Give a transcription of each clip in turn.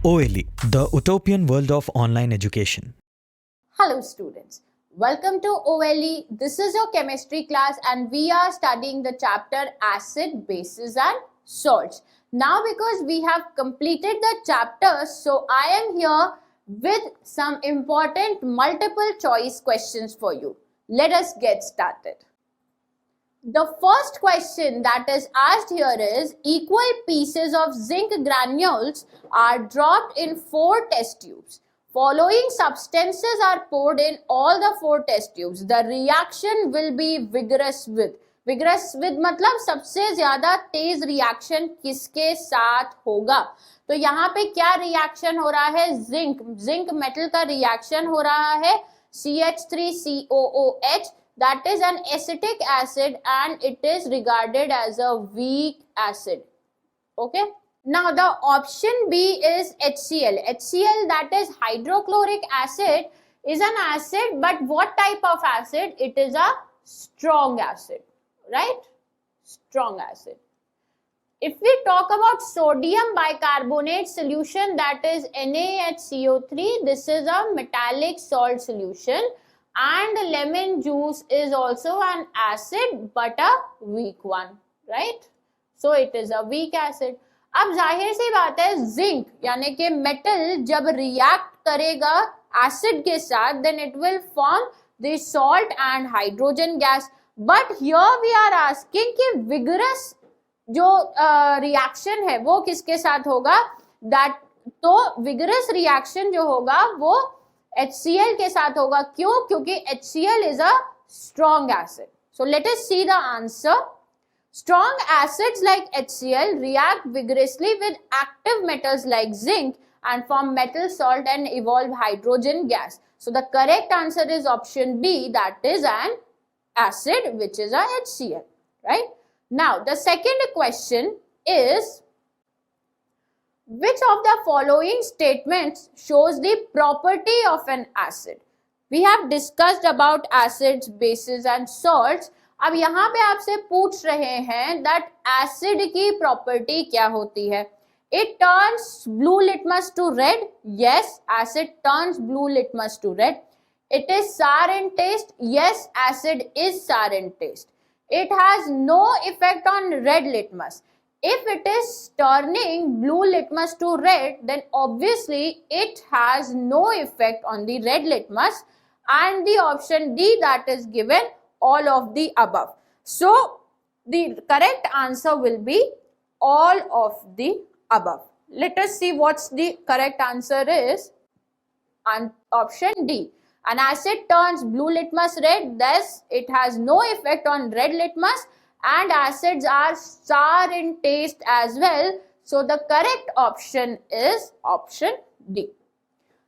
OLE, the utopian world of online education. Hello students, welcome to OLE. This is your chemistry class and we are studying the chapter acid, bases and salts. Now because we have completed the chapter, so I am here with some important multiple choice questions for you. Let us get started. The first question that is asked here is, equal pieces of zinc granules are dropped in 4 test tubes. Following substances are poured in all the 4 test tubes. The reaction will be vigorous with. Vigorous with मतलब सबसे ज्यादा तेज reaction किसके साथ होगा? तो यहाँ पे क्या रिएक्शन हो रहा है? जिंक मेटल का रिएक्शन हो रहा है CH3COOH. That is an acetic acid and it is regarded as a weak acid. Okay. Now the option B is HCl. HCl, that is hydrochloric acid, is an acid, but what type of acid? It is a strong acid, right? Strong acid. If we talk about sodium bicarbonate solution, that is NaHCO3, this is a metallic salt solution. And lemon juice is also an acid but a weak one, right? So it is a weak acid. अब जाहिर सी बात है, zinc यानी कि metal जब react करेगा acid के साथ, then it will form the salt and hydrogen gas. But here we are asking कि vigorous जो रिएक्शन है वो किसके साथ होगा? That तो vigorous रिएक्शन जो होगा वो HCl के साथ होगा. क्यों? क्योंकि HCl is a strong acid. So let us see the answer. Strong acids like HCl react vigorously with active metals like zinc and form metal salt and evolve hydrogen gas. So the correct answer is option B, that is an acid which is a HCl, right? Now the second question is, which of the following statements shows the property of an acid? We have discussed about acids, bases and salts. अब यहाँ पे आपसे पूछ रहे हैं that acid की property क्या होती है? It turns blue litmus to red. Yes, acid turns blue litmus to red. It is sour in taste. Yes, acid is sour in taste. It has no effect on red litmus. If it is turning blue litmus to red, then obviously it has no effect on the red litmus, and the option D, that is given all of the above. So the correct answer will be all of the above. Let us see what's the correct answer is. And option D. An acid turns blue litmus red, thus it has no effect on red litmus, and acids are sour in taste as well. So the correct option is option D.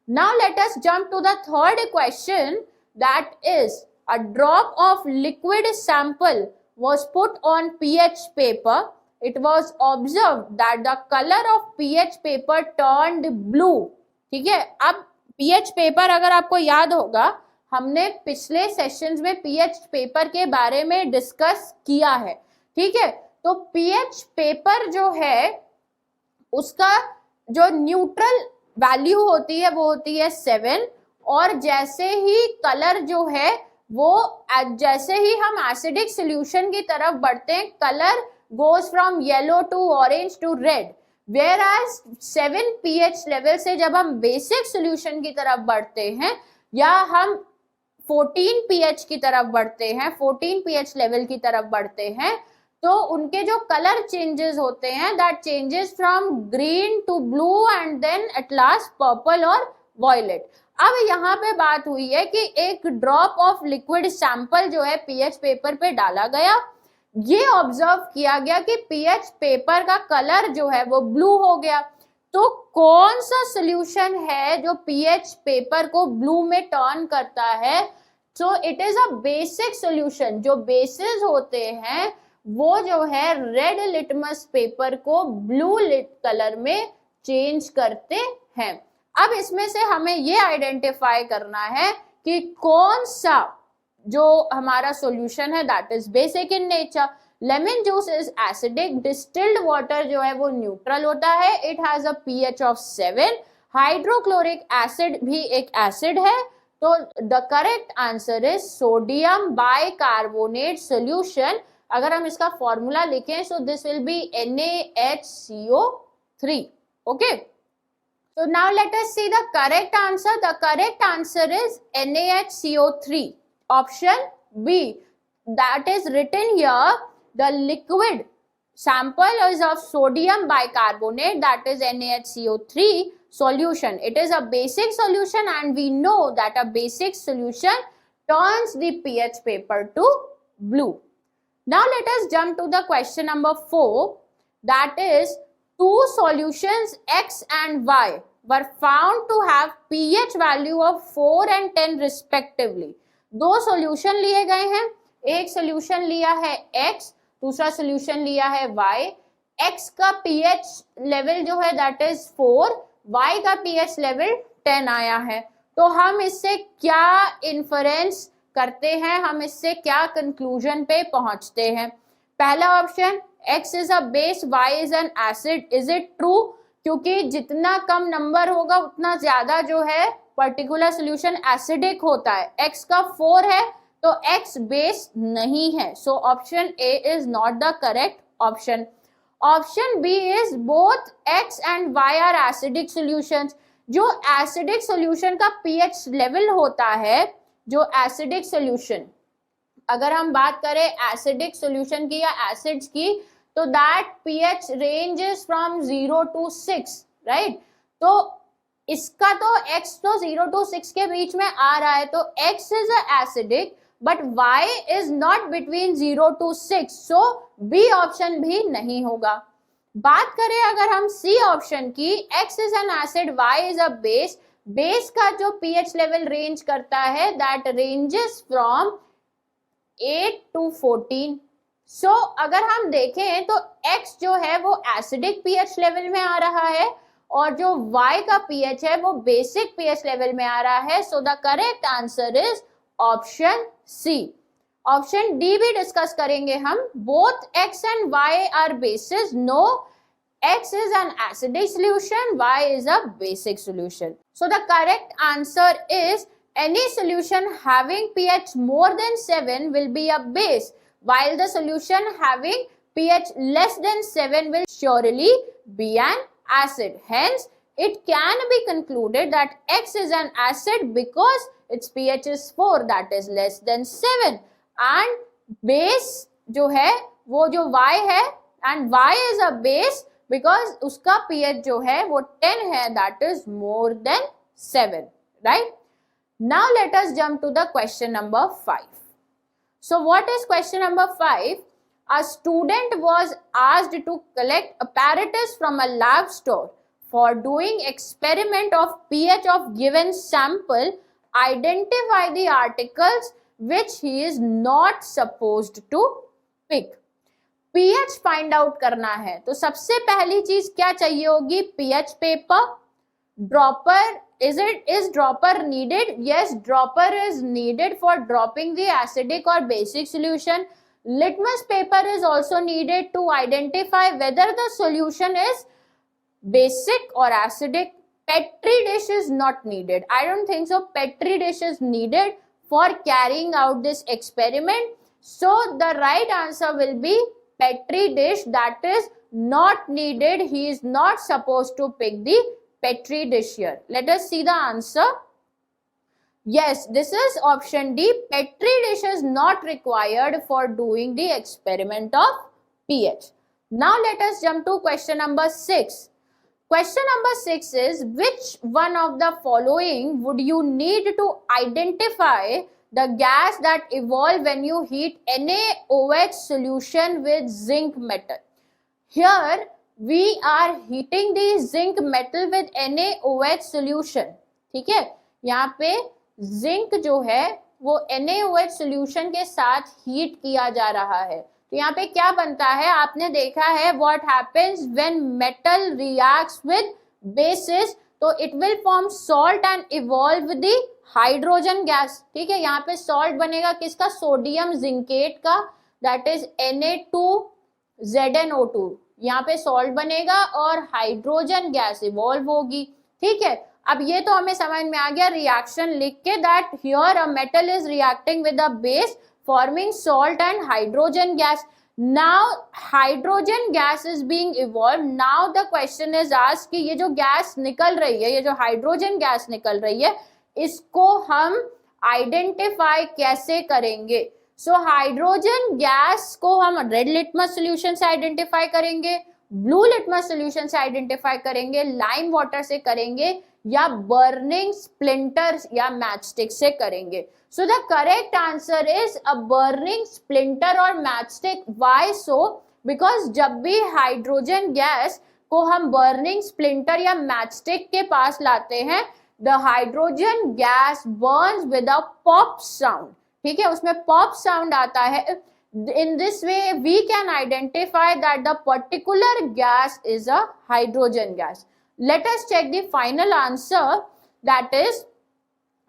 Now let us jump to the third question, that is, a drop of liquid sample was put on pH paper. It was observed that the color of pH paper turned blue. ठीक है, अब pH paper अगर आपको याद होगा, हमने पिछले sessions में pH पेपर के बारे में डिस्कस किया है. ठीक है, तो pH पेपर जो है उसका जो न्यूट्रल वैल्यू होती है वो होती है 7, और जैसे ही कलर जो है वो जैसे ही हम एसिडिक सॉल्यूशन की तरफ बढ़ते हैं, colour goes from yellow to orange to red. Whereas 7 pH level से जब हम बेसिक सॉल्यूशन की तरफ बढ़ते हैं या हम 14 pH की तरफ बढ़ते हैं, 14 pH लेवल की तरफ बढ़ते हैं, तो उनके जो कलर चेंजेस होते हैं, that changes from green to blue and then at last purple और वॉयलेट. अब यहाँ पे बात हुई है कि एक ड्रॉप ऑफ लिक्विड सैंपल जो है पीएच पेपर पे डाला गया, ये ऑब्जर्व किया गया कि पीएच पेपर का कलर जो है वो ब्लू हो गया. तो कौन सा सॉल्यूशन है जो पीएच पेपर को ब्लू में टर्न करता है? सो it is a basic solution. जो बेसिस होते हैं वो जो है रेड लिटमस पेपर को ब्लू कलर में चेंज करते हैं. अब इसमें से हमें ये आइडेंटिफाई करना है कि कौन सा जो हमारा सॉल्यूशन है that is basic in nature. Lemon juice is acidic, distilled water जो है वो न्यूट्रल होता है, it has a pH of 7, hydrochloric acid भी एक एसिड है, तो the correct answer is sodium bicarbonate solution. अगर हम इसका फॉर्मूला लिखें so this will be NaHCO3. Okay, so now let us see the correct answer. The correct answer is NaHCO3, option B. That is written here. The liquid sample is of sodium bicarbonate, that is NaHCO3 solution. It is a basic solution and we know that a basic solution turns the pH paper to blue. Now let us jump to the question number 4. That is, two solutions X and Y were found to have pH value of 4 and 10 respectively. दो solution लिए गए हैं, एक solution लिया है X, दूसरा solution लिया है Y. X का pH लेवल जो है दैट इज 4, Y का pH लेवल 10 आया है. तो हम इससे क्या इन्फरेंस करते हैं, हम इससे क्या कंक्लूजन पे पहुंचते हैं? पहला option X is a base, Y is an acid. Is it true? क्योंकि जितना कम नंबर होगा उतना ज्यादा जो है पर्टिकुलर सॉल्यूशन एसिडिक होता है. X का 4 है तो X बेस नहीं है, so option A is not the correct option. Option B is both X and Y are acidic solutions. जो एसिडिक सॉल्यूशन का pH लेवल होता है, जो एसिडिक सॉल्यूशन, अगर हम बात करें एसिडिक सॉल्यूशन की या एसिड्स की, तो that pH range is from 0 to 6, right? तो इसका तो X तो 0 to 6 के बीच में आ रहा है, तो X is acidic but Y is not between 0 to 6, so B option भी नहीं होगा. बात करें अगर हम C ऑप्शन की, X is an acid, Y is a base. Base का जो pH लेवल रेंज करता है दैट रेंजेस फ्रॉम 8 to 14. सो अगर हम देखें तो X जो है वो एसिडिक pH लेवल में आ रहा है और जो Y का pH है वो बेसिक pH लेवल में आ रहा है. So the correct answer is option C. Option D भी डिस्कस करेंगे हम. Both X and Y are bases. No, X is an acidic solution, Y is a basic solution. So the correct answer is any solution having pH more than 7 will be a base, while the solution having pH less than 7 will surely be an acid. Hence, it can be concluded that X is an acid because its pH is 4, that is less than 7. And base जो है वो जो Y है, and Y is a base because उसका pH जो है वो 10 है, that is more than 7, right? Now let us jump to the question number 5. So what is question number 5? A student was asked to collect apparatus from a lab store for doing experiment of pH of given sample. Identify the articles which he is not supposed to pick. pH find out करना है तो सबसे पहली चीज क्या चाहिए होगी? pH paper. Dropper, is dropper needed? Yes, dropper is needed for dropping the acidic or basic solution. Litmus paper is also needed to identify whether the solution is basic or acidic. Petri dish is not needed. I don't think so. Petri dish is needed for carrying out this experiment. So the right answer will be Petri dish, that is not needed. He is not supposed to pick the Petri dish here. Let us see the answer. Yes, this is option D. Petri dish is not required for doing the experiment of pH. Now let us jump to question number 6. Question number 6 is, which one of the following would you need to identify the gas that evolve when you heat NaOH solution with zinc metal? Here we are heating the zinc metal with NaOH solution. ठीक है, यहाँ पे zinc जो है वो NaOH solution के साथ heat किया जा रहा है. तो यहाँ पे क्या बनता है, आपने देखा है what happens when metal reacts with bases, तो it will form salt and evolve the hydrogen gas. ठीक है, यहाँ पे सॉल्ट बनेगा किसका? सोडियम जिंकेट का. दैट इज Na2ZnO2, यहाँ पे सॉल्ट बनेगा और हाइड्रोजन गैस इवॉल्व होगी। ठीक है, अब ये तो हमें समझ में आ गया रिएक्शन लिख के, that here a metal is reacting with a base forming salt and hydrogen gas. Now hydrogen gas is being evolve. Now the question is asked कि ये जो गैस निकल रही है, ये जो हाइड्रोजन गैस निकल रही है, इसको हम आइडेंटिफाई कैसे करेंगे? सो हाइड्रोजन गैस को हम रेड लिटमस सोल्यूशन से आइडेंटिफाई करेंगे, ब्लू लिटमस सोल्यूशन से आइडेंटिफाई करेंगे, लाइम वाटर से करेंगे, या बर्निंग स्प्लिंटर या मैचस्टिक से करेंगे। सो the correct answer is a burning splinter और मैचस्टिक। Why so? बिकॉज जब भी हाइड्रोजन गैस को हम बर्निंग स्प्लिंटर या मैचस्टिक के पास लाते हैं, the hydrogen gas Burns with a pop sound. ठीक है, उसमें पॉप साउंड आता है। In this way we can identify that the particular gas is a hydrogen gas. Let us check the final answer, that is,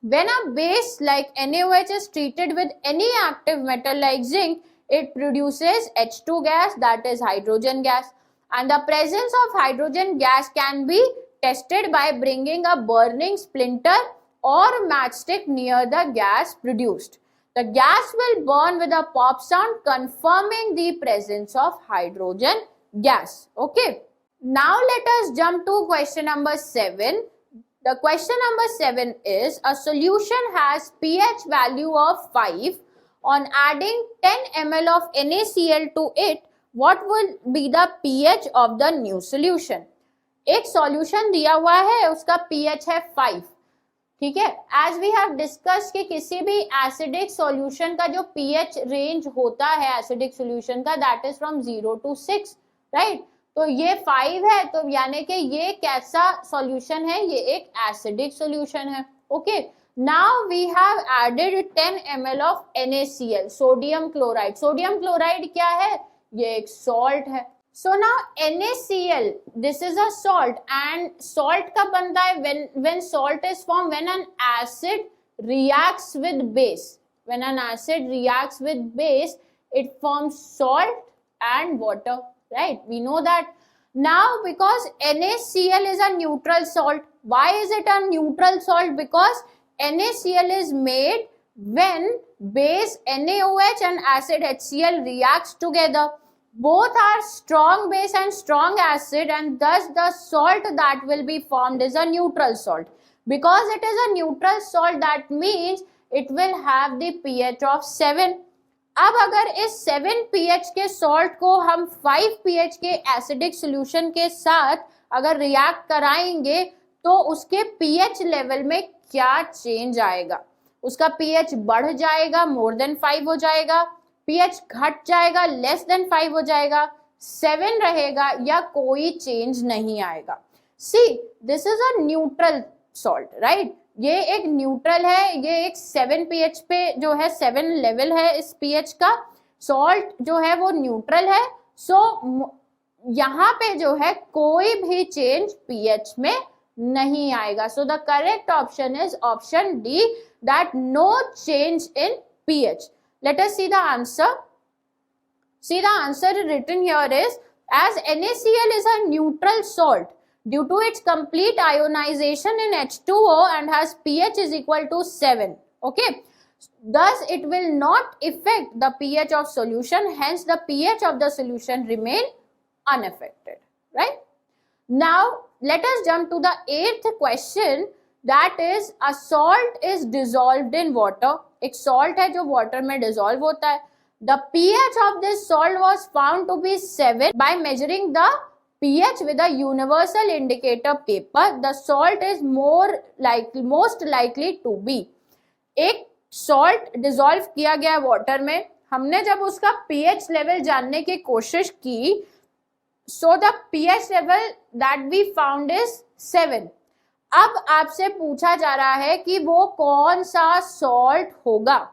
when a base like NaOH is treated with any active metal like zinc, it produces H2 gas, that is hydrogen gas, and the presence of hydrogen gas can be tested by bringing a burning splinter or matchstick near the gas produced. The gas will burn with a pop sound, confirming the presence of hydrogen gas. Okay. Now let us jump to question number 7. The question number 7 is, a solution has pH value of 5. On adding 10 ml of NaCl to it, what will be the pH of the new solution? एक solution दिया हुआ है, उसका pH है 5. ठीक है, as we have discuss कि किसी भी एसिडिक सॉल्यूशन का जो पीएच रेंज होता है एसिडिक सॉल्यूशन का, that is from 0 to 6, right? तो ये 5 है, तो यानी कि ये कैसा सॉल्यूशन है? ये एक एसिडिक सॉल्यूशन है। Okay, now we have added 10 ml of NaCl, sodium chloride. Sodium chloride क्या है? ये एक सॉल्ट है। So now NaCl, this is a salt, and salt कब बनता है? When salt is formed, when an acid reacts with base. When an acid reacts with base, it forms salt and water, right? We know that. Now because NaCl is a neutral salt. Why is it a neutral salt? Because NaCl is made when base NaOH and acid HCl reacts together. Both are strong base and strong acid, and thus the salt that will be formed is a neutral salt. Because it is a neutral salt, that means it will have the pH of 7. अब अगर इस 7 pH के salt को हम 5 pH के acidic solution के साथ अगर react कराएंगे, तो उसके pH level में क्या change आएगा? उसका pH बढ़ जाएगा, more than 5 हो जाएगा, pH घट जाएगा, लेस देन 5 हो जाएगा, 7 रहेगा, या कोई चेंज नहीं आएगा। See, this is a neutral salt, right? ये एक न्यूट्रल है, ये एक 7 pH पे जो है 7 लेवल है इस pH का, सॉल्ट जो है वो न्यूट्रल है। सो यहाँ पे जो है कोई भी चेंज pH में नहीं आएगा। So the correct option is option D, that no change in pH. Let us see the answer. See, the answer written here is, as NaCl is a neutral salt due to its complete ionization in H2O and has pH is equal to 7. Okay. Thus, it will not affect the pH of solution. Hence, the pH of the solution remain unaffected. Right? Now, let us jump to the 8th question. That is, a salt is dissolved in water. एक salt है जो water में dissolve होता है. The pH of this salt was found to be 7 by measuring the pH with a universal indicator paper. The salt is most likely to be. एक salt dissolve किया गया water में, हमने जब उसका pH level जानने की कोशिश की, so the pH level that we found is 7. अब आपसे पूछा जा रहा है कि वो कौन सा सॉल्ट होगा?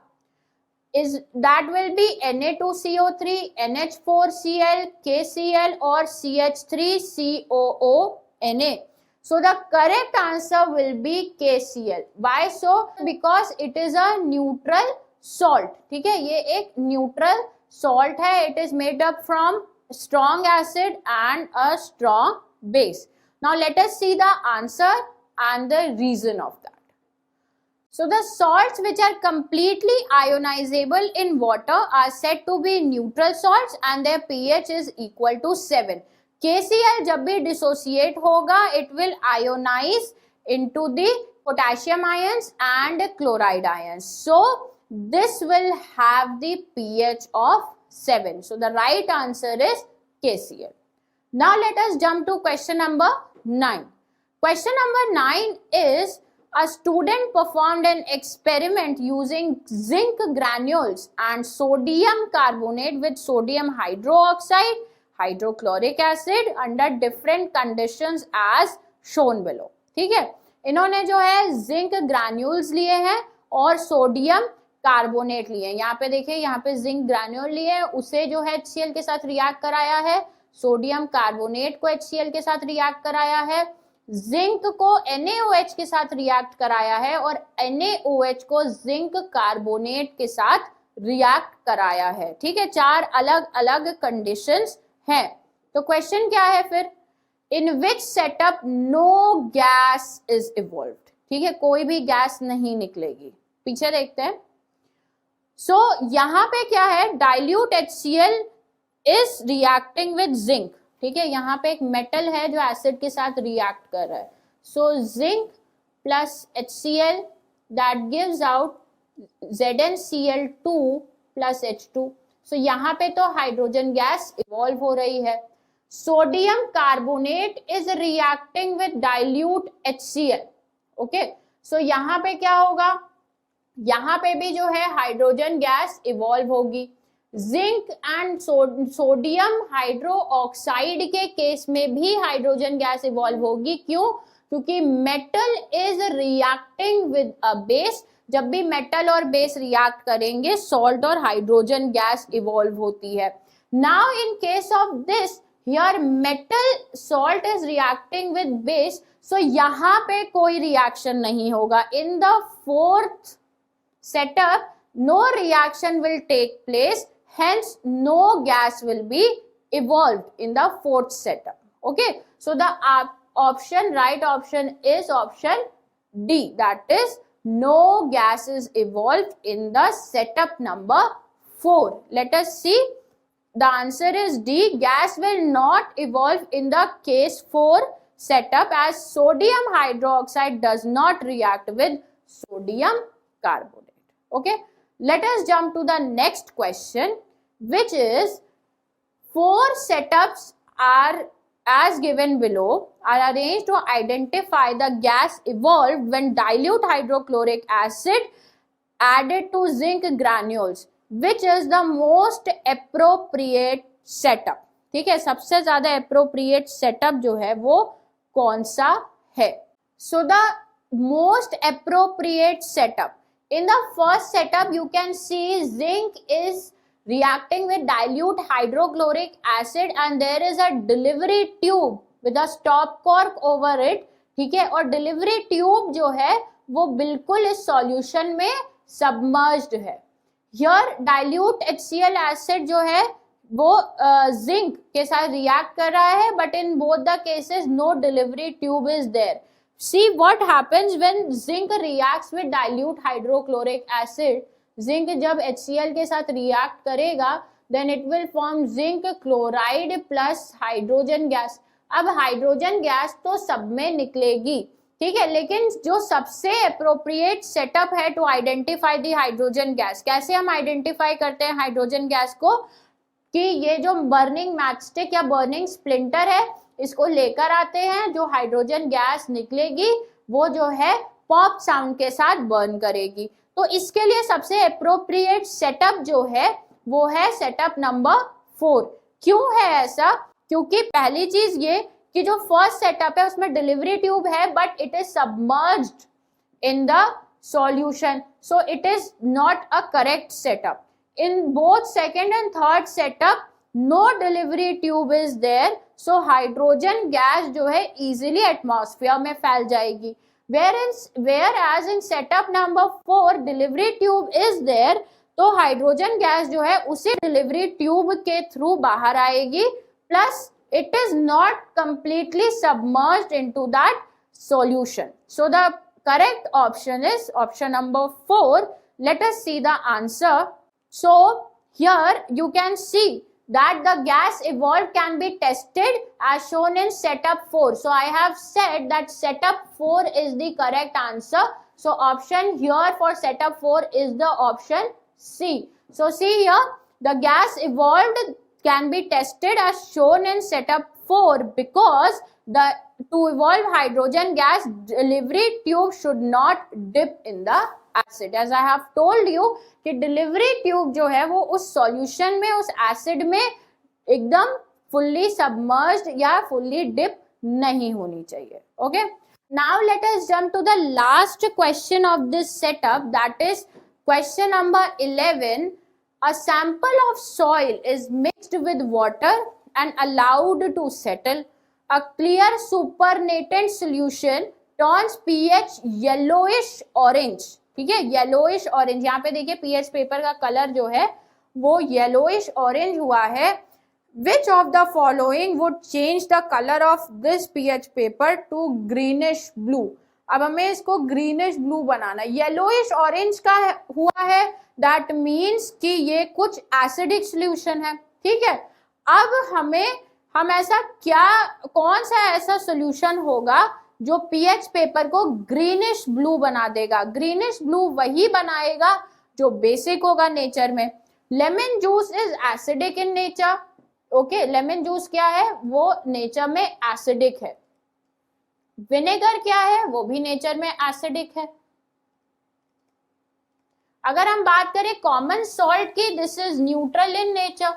Is that will be Na2CO3, NH4Cl, KCl और CH3COONA. So the correct answer will be KCl. Why so? Because it is a neutral salt. ठीक है, ये एक न्यूट्रल सॉल्ट है, it is made up from strong acid and a strong base. Now let us see the answer and the reason of that. So the salts which are completely ionizable in water are said to be neutral salts and their pH is equal to 7. KCl जब भी dissociate होगा, it will ionize into the potassium ions and chloride ions. So this will have the pH of 7. So the right answer is KCl. Now let us jump to question number 9. Question number 9 is, a student performed an experiment using zinc granules and sodium carbonate with sodium hydroxide, hydrochloric acid under different conditions as shown below. ठीक है, इन्होंने जो है zinc granules लिए हैं और sodium carbonate लिए। यहाँ पे देखिए, यहाँ पे जिंक ग्रैन्यूल लिए, उसे जो है HCl के साथ रिएक्ट कराया है, सोडियम कार्बोनेट को HCl के साथ रिएक्ट कराया है, जिंक को NaOH के साथ रिएक्ट कराया है और NaOH को जिंक कार्बोनेट के साथ रिएक्ट कराया है। ठीक है, 4 अलग अलग कंडीशंस हैं। तो क्वेश्चन क्या है फिर, in which setup no gas is evolved. ठीक है, कोई भी गैस नहीं निकलेगी। पीछे देखते हैं। सो यहाँ पे क्या है, dilute HCl is reacting with zinc. ठीक है, यहाँ पे एक मेटल है जो एसिड के साथ रिएक्ट कर रहा है। So zinc plus HCl that gives out ZnCl2 plus H2। So यहाँ पे तो हाइड्रोजन गैस इवॉल्व हो रही है। Sodium carbonate is reacting with dilute HCl। Okay, so यहाँ पे क्या होगा, यहाँ पे भी जो है हाइड्रोजन गैस इवॉल्व होगी। जिंक एंड सोडियम हाइड्रोक्साइड के केस में भी हाइड्रोजन गैस इवॉल्व होगी। क्यों? क्योंकि metal is reacting with a base. जब भी मेटल और बेस रिएक्ट करेंगे, सॉल्ट और हाइड्रोजन गैस इवॉल्व होती है। Now in case of this, here metal salt is reacting with base, so यहाँ पे कोई रिएक्शन नहीं होगा। In the fourth setup, no reaction will take place, hence no gas will be evolved in the fourth setup. Okay, so the right option is option D, that is no gas is evolved in the setup number 4. Let us see, the answer is D, gas will not evolve in the case 4 setup as sodium hydroxide does not react with sodium carbonate. Okay, let us jump to the next question, which is 4 setups are as given below are arranged to identify the gas evolved when dilute hydrochloric acid added to zinc granules. Which is the most appropriate setup? ठीक है, सबसे ज्यादा appropriate setup जो है वो कौन सा है? So the most appropriate setup, in the first setup you can see zinc is reacting with dilute hydrochloric acid and there is a delivery tube with a stop cork over it. ठीक है, और delivery tube जो है वो बिल्कुल इस solution में submerged है। Here dilute HCl acid जो है वो zinc के साथ react कर रहा है, but in both the cases no delivery tube is there. See what happens when zinc reacts with dilute hydrochloric acid. Zinc जब HCl के साथ react करेगा, then it will form zinc chloride plus hydrogen gas. अब hydrogen gas तो सब में निकलेगी, ठीक है, लेकिन जो सबसे अप्रोप्रिएट सेटअप है to identify the hydrogen gas, कैसे हम आइडेंटिफाई करते हैं हाइड्रोजन गैस को, कि ये जो बर्निंग मैचस्टिक या बर्निंग स्प्लिंटर है इसको लेकर आते हैं, जो हाइड्रोजन गैस निकलेगी वो जो है पॉप साउंड के साथ बर्न करेगी। तो इसके लिए सबसे अप्रोप्रिएट सेटअप जो है वो है सेटअप नंबर 4। क्यों है ऐसा? क्योंकि पहली चीज ये कि जो फर्स्ट सेटअप है उसमें डिलीवरी ट्यूब है but it is submerged in the solution, so it is not a correct setup. In both second and third setup no delivery tube is there, so hydrogen gas जो है easily atmosphere में फैल जाएगी। Whereas in setup number 4 delivery tube is there, तो hydrogen gas जो है उसी delivery tube के थ्रू बाहर आएगी, plus it is not completely submerged into that solution. So the correct option is option number 4. Let us see the answer. So here you can see that the gas evolved can be tested as shown in setup 4. So I have said that setup 4 is the correct answer. So option here for setup 4 is the option C. So see here, the gas evolved can be tested as shown in setup 4 because to evolve hydrogen gas delivery tube should not dip in the acid. As I have told you कि delivery tube जो है वो उस solution में, उस acid में एकदम fully submerged या fully dip नहीं होनी चाहिए. Okay. Now let us jump to the last question of this setup, that is question number 11. A sample of soil is mixed with water and allowed to settle. A clear supernatant solution turns pH yellowish orange. ठीक है, yellowish orange. यहाँ पे देखिए pH paper का colour जो है वो yellowish orange हुआ है. Which of the following would change the color of this pH paper to greenish blue? अब हमें इसको ग्रीनिश ब्लू बनाना. येलोइश ऑरेंज का हुआ है, दैट मीन्स कि ये कुछ एसिडिक सोल्यूशन है. ठीक है, अब हम ऐसा कौन सा ऐसा सोल्यूशन होगा जो पीएच पेपर को ग्रीनिश ब्लू बना देगा? ग्रीनिश ब्लू वही बनाएगा जो बेसिक होगा नेचर में. Lemon juice is acidic in nature. Okay, lemon juice क्या है? वो नेचर में एसिडिक है. विनेगर क्या है? वो भी नेचर में एसिडिक है. अगर हम बात करें कॉमन सॉल्ट की, this is neutral in nature.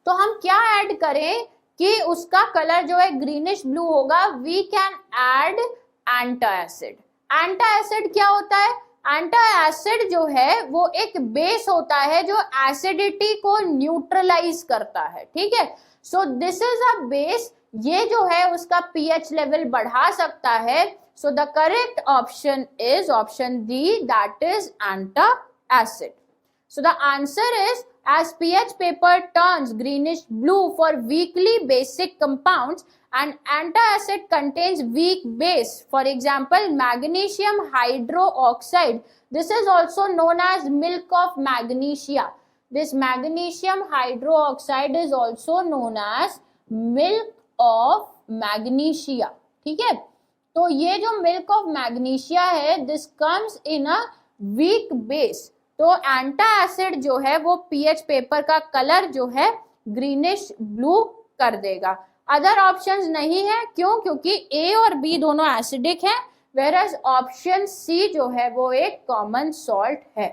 तो हम क्या ऐड करें कि उसका कलर जो है ग्रीनिश ब्लू होगा? We can add antacid. Antacid क्या होता है? एंटासिड जो है वो एक बेस होता है जो एसिडिटी को न्यूट्रलाइज करता है. ठीक है, so this is a base. ये जो है उसका पीएच लेवल बढ़ा सकता है. So the correct option is option D, that is antacid. So the answer is, as pH paper turns greenish blue for weakly basic compounds and antacid contains weak base, for example magnesium hydroxide, this is also known as milk of magnesia. This magnesium hydroxide is also known as milk of magnesia. ठीक है, तो ये जो milk of magnesia है, this comes in a weak base. तो antacid जो है वो पीएच पेपर का कलर जो है ग्रीनिश ब्लू कर देगा. अदर ऑप्शंस नहीं है. क्यों? क्योंकि ए और बी दोनों एसिडिक है, वेरएज ऑप्शन सी जो है वो एक कॉमन सॉल्ट है.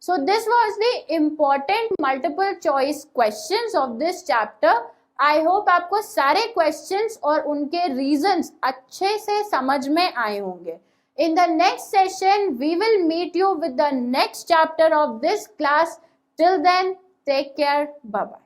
So this was the important multiple choice questions of this chapter. I hope आपको सारे क्वेश्चंस और उनके रीजंस अच्छे से समझ में आए होंगे. In the next session, we will meet you with the next chapter of this class. Till then, take care. Bye-bye.